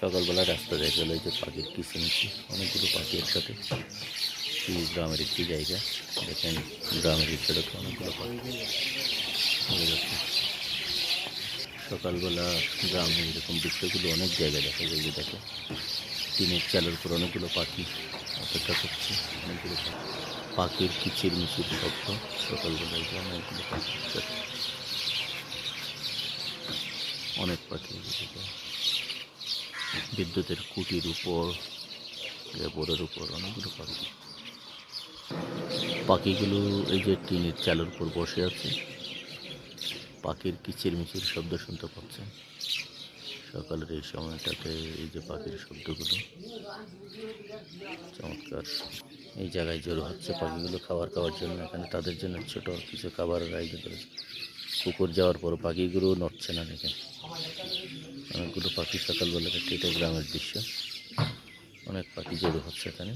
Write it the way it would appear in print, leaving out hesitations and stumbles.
সকালবেলা রাস্তা দেখা গেল, এই যে পাখির কিচিমিচি, অনেকগুলো পাখি একসাথে। এই গ্রামের একটি জায়গা, দেখেন গ্রামের সড়কে অনেকগুলো পাখি দেখা যাচ্ছে। সকালবেলা গ্রামে এরকম দৃশ্যগুলো অনেক জায়গায় দেখা যায়। যে দেখো টিনের চালের উপর অনেকগুলো পাখি অপেক্ষা করছে। অনেকগুলো পাখি, পাখির কিচিরমিচির শব্দ সকালবেলায়, যে অনেকগুলো পাখি একসাথে, অনেক পাখি। বিদ্যুতের খুঁটির উপর, বোর্ডের উপর অনেকগুলো পাখি। পাখিগুলো এই যে টিনের চালের উপর বসে আছে, পাখির কিচিরমিচির শব্দ শুনতে পাচ্ছেন সকালের এই সময়টাতে। এই যে পাখির শব্দগুলো চমৎকার। এই জায়গায় জড়ো হচ্ছে পাখিগুলো খাওয়ার জন্য। এখানে তাদের জন্য ছোট কিছু খাবারের আয়োজন করেছে। পুকুর যাওয়ার পর পাখিগুলো নড়ছে না, দেখেন অনেকগুলো পাখি সকালবেলা। এটা গ্রামের দৃশ্য, অনেক পাখি জড়ো হচ্ছে এখানে।